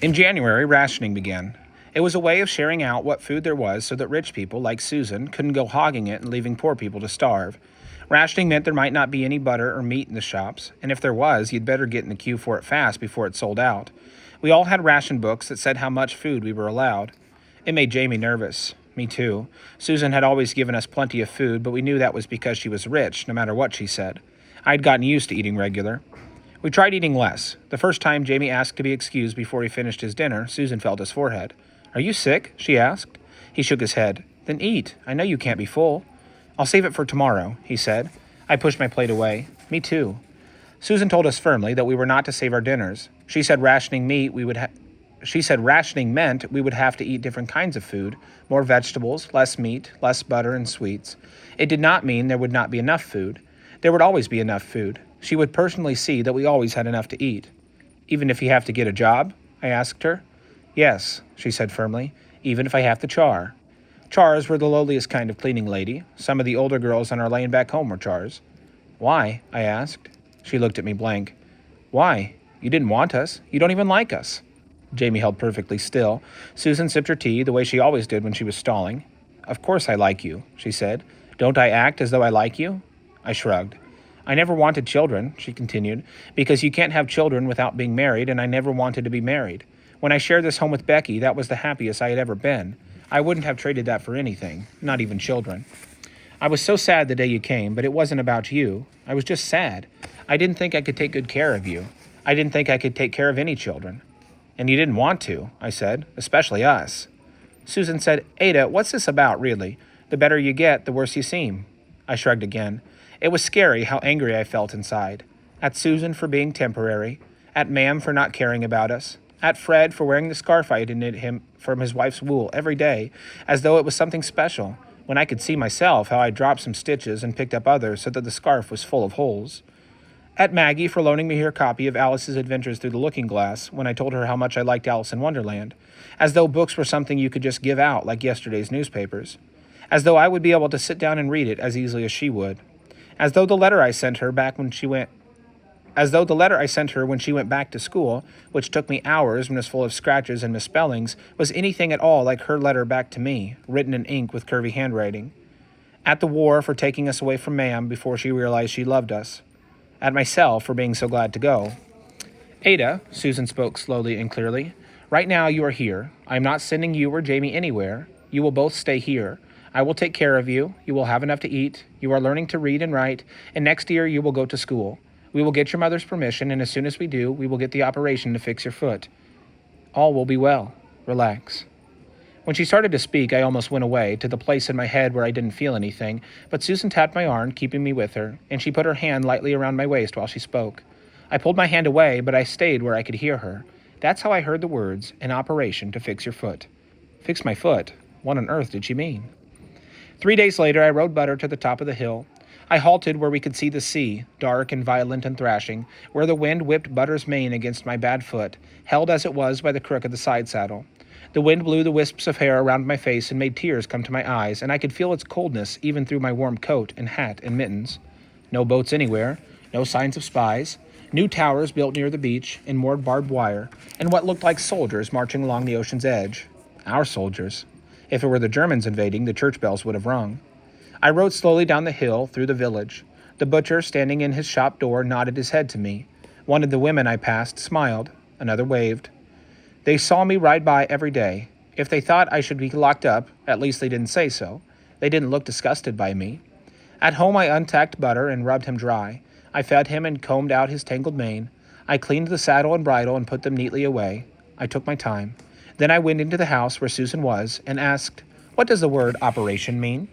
In January, rationing began. It was a way of sharing out what food there was so that rich people, like Susan, couldn't go hogging it and leaving poor people to starve. Rationing meant there might not be any butter or meat in the shops, and if there was, you'd better get in the queue for it fast before it sold out. We all had ration books that said how much food we were allowed. It made Jamie nervous. Me too. Susan had always given us plenty of food, but we knew that was because she was rich, no matter what she said. I'd gotten used to eating regular. We tried eating less. The first time Jamie asked to be excused before he finished his dinner, Susan felt his forehead. "Are you sick?" she asked. He shook his head. "Then eat. I know you can't be full." "I'll save it for tomorrow," he said. I pushed my plate away. Me too. Susan told us firmly that we were not to save our dinners. She said rationing meant we would have to eat different kinds of food, more vegetables, less meat, less butter and sweets. It did not mean there would not be enough food. There would always be enough food. She would personally see that we always had enough to eat. "Even if you have to get a job?" I asked her. "Yes," she said firmly, "even if I have to char." Chars were the lowliest kind of cleaning lady. Some of the older girls on our lane back home were chars. "Why?" I asked. She looked at me blank. "Why? You didn't want us. You don't even like us." Jamie held perfectly still. Susan sipped her tea the way she always did when she was stalling. "Of course I like you," she said. "Don't I act as though I like you?" I shrugged. "I never wanted children," she continued, "because you can't have children without being married, and I never wanted to be married. When I shared this home with Becky, that was the happiest I had ever been. I wouldn't have traded that for anything, not even children. I was so sad the day you came, but it wasn't about you. I was just sad. I didn't think I could take good care of you. I didn't think I could take care of any children." "And you didn't want to," I said, "especially us." Susan said, "Ada, what's this about, really? The better you get, the worse you seem." I shrugged again. It was scary how angry I felt inside. At Susan for being temporary. At Ma'am for not caring about us. At Fred for wearing the scarf I had knit him from his wife's wool every day, as though it was something special, when I could see myself how I dropped some stitches and picked up others so that the scarf was full of holes. At Maggie for loaning me her copy of Alice's Adventures Through the Looking Glass when I told her how much I liked Alice in Wonderland, as though books were something you could just give out like yesterday's newspapers. As though I would be able to sit down and read it as easily as she would. As though the letter I sent her when she went back to school, which took me hours and was full of scratches and misspellings, was anything at all like her letter back to me, written in ink with curvy handwriting. At the war for taking us away from Ma'am before she realized she loved us. At myself for being so glad to go. "Ada," Susan spoke slowly and clearly, "right now you are here. I am not sending you or Jamie anywhere. You will both stay here. I will take care of you. You will have enough to eat. You are learning to read and write, and next year you will go to school. We will get your mother's permission, and as soon as we do, we will get the operation to fix your foot. All will be well. Relax." When she started to speak, I almost went away, to the place in my head where I didn't feel anything, but Susan tapped my arm, keeping me with her, and she put her hand lightly around my waist while she spoke. I pulled my hand away, but I stayed where I could hear her. That's how I heard the words, "an operation to fix your foot." Fix my foot? What on earth did she mean? 3 days later, I rode Butter to the top of the hill. I halted where we could see the sea, dark and violent and thrashing, where the wind whipped Butter's mane against my bad foot, held as it was by the crook of the side saddle. The wind blew the wisps of hair around my face and made tears come to my eyes, and I could feel its coldness even through my warm coat and hat and mittens. No boats anywhere, no signs of spies, new towers built near the beach and moored barbed wire, and what looked like soldiers marching along the ocean's edge. Our soldiers. If it were the Germans invading, the church bells would have rung. I rode slowly down the hill, through the village. The butcher, standing in his shop door, nodded his head to me. One of the women I passed smiled. Another waved. They saw me ride by every day. If they thought I should be locked up, at least they didn't say so. They didn't look disgusted by me. At home I untacked Butter and rubbed him dry. I fed him and combed out his tangled mane. I cleaned the saddle and bridle and put them neatly away. I took my time. Then I went into the house where Susan was and asked, "What does the word operation mean?"